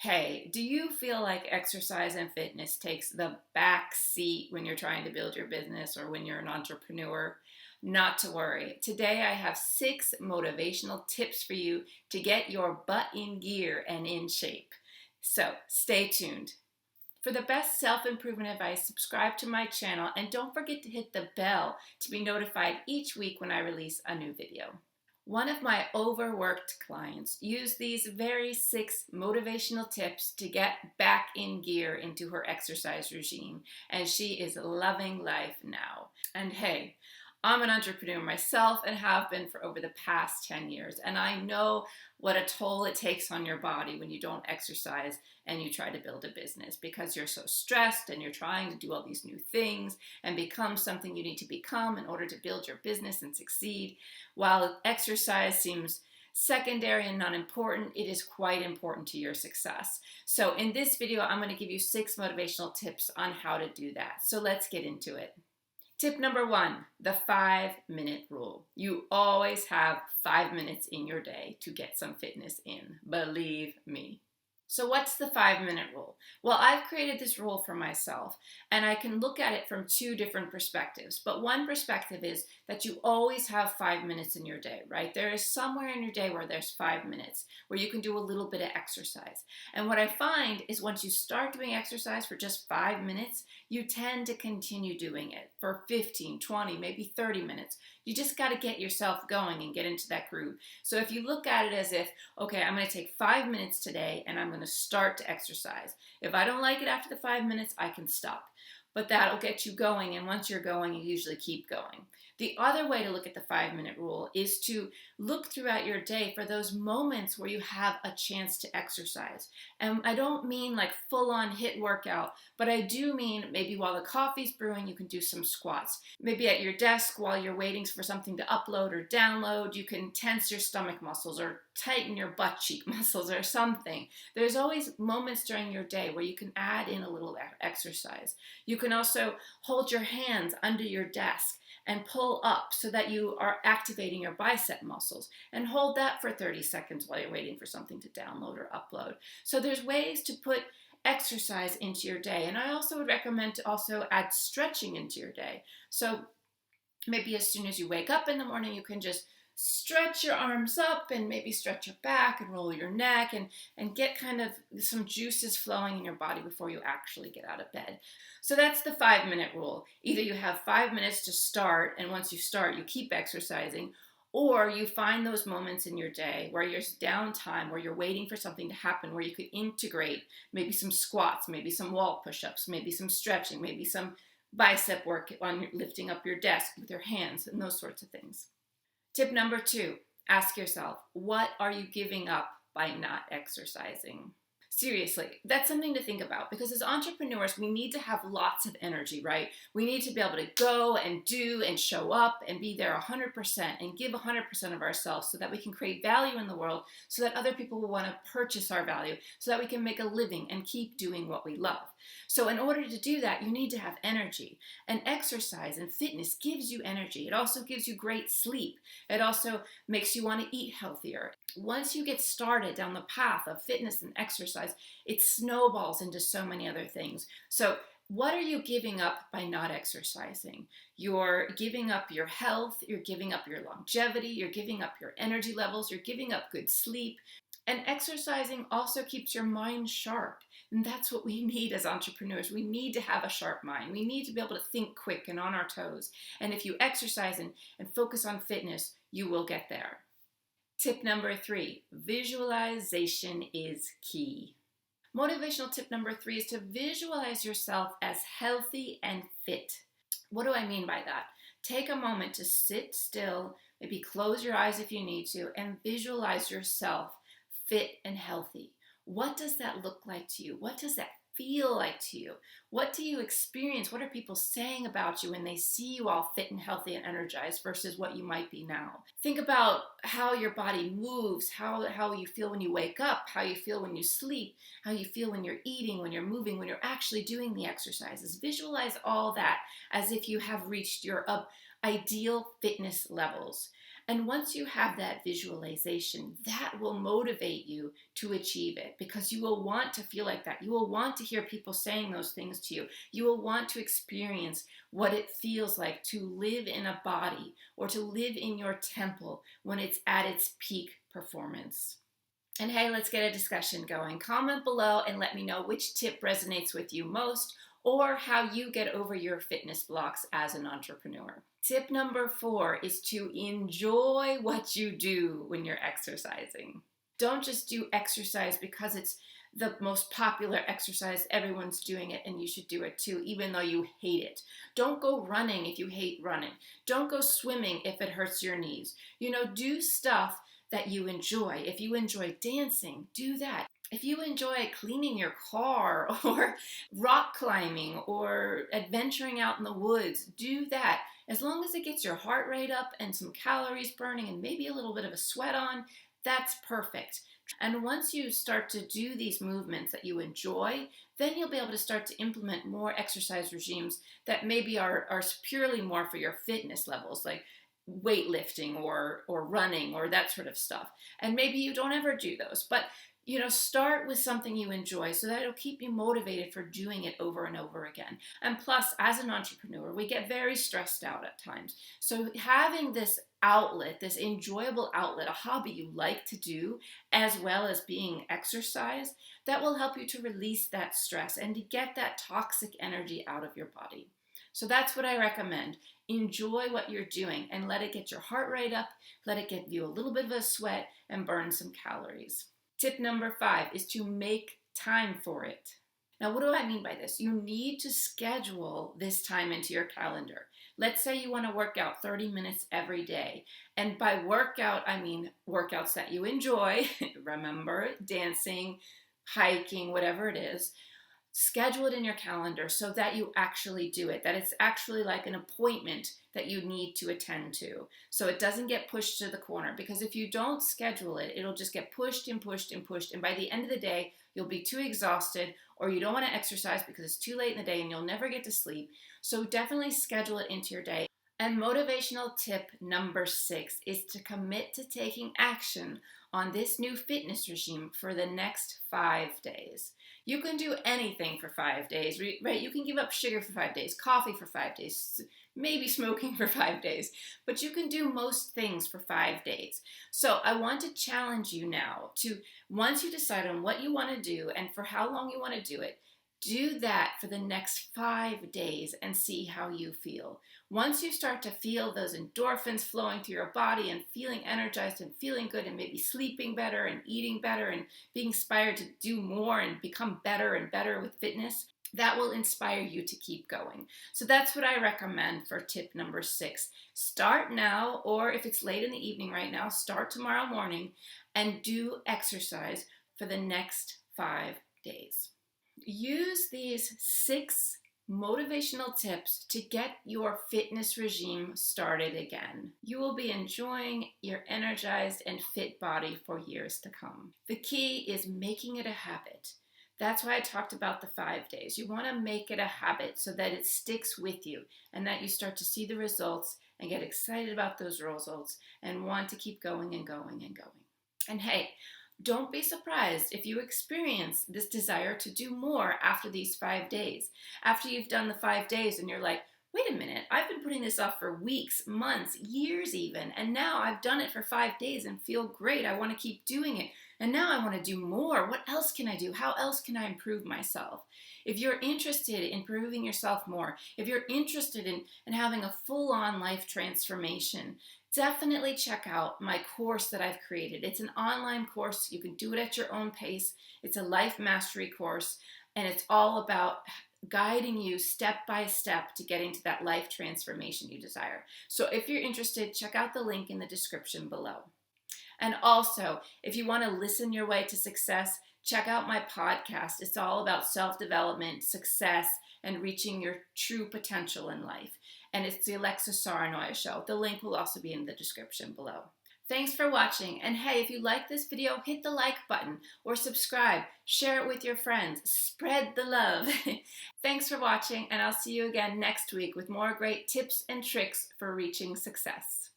Hey, do you feel like exercise and fitness takes the back seat when you're trying to build your business or when you're an entrepreneur? Not to worry. Today I have 6 motivational tips for you to get your butt in gear and in shape. So stay tuned. For the best self-improvement advice, subscribe to my channel and don't forget to hit the bell to be notified each week when I release a new video. One of my overworked clients used these very 6 motivational tips to get back in gear into her exercise regime, and she is loving life now. And hey, I'm an entrepreneur myself and have been for over the past 10 years, and I know what a toll it takes on your body when you don't exercise and you try to build a business because you're so stressed and you're trying to do all these new things and become something you need to become in order to build your business and succeed. While exercise seems secondary and not important, it is quite important to your success. So in this video, I'm going to give you 6 motivational tips on how to do that. So let's get into it. Tip number 1, the 5-minute rule. You always have 5 minutes in your day to get some fitness in, believe me. So what's the 5-minute rule? Well, I've created this rule for myself, and I can look at it from 2 different perspectives. But one perspective is that you always have 5 minutes in your day, right? There is somewhere in your day where there's 5 minutes where you can do a little bit of exercise. And what I find is once you start doing exercise for just 5 minutes, you tend to continue doing it for 15, 20, maybe 30 minutes. You just got to get yourself going and get into that groove. So if you look at it as if, okay, I'm going to take 5 minutes today and I'm going to start to exercise. If I don't like it after the 5 minutes, I can stop. But that'll get you going, and once you're going, you usually keep going. The other way to look at the 5-minute rule is to look throughout your day for those moments where you have a chance to exercise. And I don't mean like full-on HIIT workout, but I do mean maybe while the coffee's brewing, you can do some squats. Maybe at your desk while you're waiting for something to upload or download, you can tense your stomach muscles or tighten your butt cheek muscles or something. There's always moments during your day where you can add in a little exercise. You can also hold your hands under your desk and pull up so that you are activating your bicep muscles, and hold that for 30 seconds while you're waiting for something to download or upload. So there's ways to put exercise into your day. And I also would recommend to also add stretching into your day. So maybe as soon as you wake up in the morning, you can just stretch your arms up and maybe stretch your back and roll your neck and get kind of some juices flowing in your body before you actually get out of bed. So that's the 5-minute rule. Either you have 5 minutes to start, and once you start, you keep exercising, or you find those moments in your day where there's downtime, where you're waiting for something to happen, where you could integrate maybe some squats, maybe some wall push-ups, maybe some stretching, maybe some bicep work on lifting up your desk with your hands and those sorts of things. Tip number 2, ask yourself, what are you giving up by not exercising? Seriously, that's something to think about, because as entrepreneurs, we need to have lots of energy, right? We need to be able to go and do and show up and be there 100% and give 100% of ourselves so that we can create value in the world, so that other people will want to purchase our value, so that we can make a living and keep doing what we love. So in order to do that, you need to have energy. And exercise and fitness gives you energy. It also gives you great sleep. It also makes you want to eat healthier. Once you get started down the path of fitness and exercise, it snowballs into so many other things. So what are you giving up by not exercising? You're giving up your health, you're giving up your longevity, you're giving up your energy levels, you're giving up good sleep. And exercising also keeps your mind sharp. And that's what we need as entrepreneurs. We need to have a sharp mind. We need to be able to think quick and on our toes. And if you exercise and focus on fitness, you will get there. Tip number 3, visualization is key. Motivational tip number 3 is to visualize yourself as healthy and fit. What do I mean by that? Take a moment to sit still, maybe close your eyes if you need to, and visualize yourself fit and healthy. What does that look like to you? What does that feel like to you? What do you experience? What are people saying about you when they see you all fit and healthy and energized versus what you might be now? Think about how your body moves, how you feel when you wake up, how you feel when you sleep, how you feel when you're eating, when you're moving, when you're actually doing the exercises. Visualize all that as if you have reached your ideal fitness levels. And once you have that visualization, that will motivate you to achieve it because you will want to feel like that. You will want to hear people saying those things to you. You will want to experience what it feels like to live in a body or to live in your temple when it's at its peak performance. And hey, let's get a discussion going. Comment below and let me know which tip resonates with you most or how you get over your fitness blocks as an entrepreneur. Tip number 4 is to enjoy what you do when you're exercising. Don't just do exercise because it's the most popular exercise, everyone's doing it and you should do it too, even though you hate it. Don't go running if you hate running. Don't go swimming if it hurts your knees. Do stuff that you enjoy. If you enjoy dancing, do that. If you enjoy cleaning your car or rock climbing or adventuring out in the woods, do that. As long as it gets your heart rate up and some calories burning and maybe a little bit of a sweat on, that's perfect. And once you start to do these movements that you enjoy, then you'll be able to start to implement more exercise regimes that maybe are purely more for your fitness levels, like weightlifting or running or that sort of stuff. And maybe you don't ever do those, but start with something you enjoy so that it'll keep you motivated for doing it over and over again. And plus, as an entrepreneur, we get very stressed out at times. So having this outlet, this enjoyable outlet, a hobby you like to do, as well as being exercise, that will help you to release that stress and to get that toxic energy out of your body. So that's what I recommend. Enjoy what you're doing and let it get your heart rate up, let it give you a little bit of a sweat and burn some calories. Tip number 5 is to make time for it. Now, what do I mean by this? You need to schedule this time into your calendar. Let's say you want to work out 30 minutes every day. And by workout, I mean workouts that you enjoy. Remember, dancing, hiking, whatever it is. Schedule it in your calendar so that you actually do it, that it's actually like an appointment that you need to attend to. So it doesn't get pushed to the corner, because if you don't schedule it, it'll just get pushed and pushed and pushed. And by the end of the day, you'll be too exhausted or you don't want to exercise because it's too late in the day and you'll never get to sleep. So definitely schedule it into your day. And motivational tip number 6 is to commit to taking action on this new fitness regime for the next 5 days. You can do anything for 5 days, right? You can give up sugar for 5 days, coffee for 5 days, maybe smoking for 5 days, but you can do most things for 5 days. So I want to challenge you now to, once you decide on what you want to do and for how long you want to do it, do that for the next 5 days and see how you feel. Once you start to feel those endorphins flowing through your body and feeling energized and feeling good and maybe sleeping better and eating better and being inspired to do more and become better and better with fitness, that will inspire you to keep going. So that's what I recommend for tip number 6. Start now, or if it's late in the evening right now, start tomorrow morning and do exercise for the next 5 days. Use these 6 motivational tips to get your fitness regime started again. You will be enjoying your energized and fit body for years to come. The key is making it a habit. That's why I talked about the 5 days. You want to make it a habit so that it sticks with you and that you start to see the results and get excited about those results and want to keep going and going and going. And hey, don't be surprised if you experience this desire to do more after these 5 days. After you've done the 5 days and you're like, wait a minute, I've been putting this off for weeks, months, years even, and now I've done it for 5 days and feel great. I want to keep doing it. And now I want to do more. What else can I do? How else can I improve myself? If you're interested in improving yourself more, if you're interested in having a full-on life transformation, definitely check out my course that I've created. It's an online course. You can do it at your own pace. It's a life mastery course, and it's all about guiding you step by step to getting to that life transformation you desire. So if you're interested, check out the link in the description below. And also, if you want to listen your way to success, check out my podcast. It's all about self-development, success, and reaching your true potential in life. And it's the Alexa Saranoia Show. The link will also be in the description below. Thanks for watching. And hey, if you like this video, hit the like button or subscribe. Share it with your friends. Spread the love. Thanks for watching, and I'll see you again next week with more great tips and tricks for reaching success.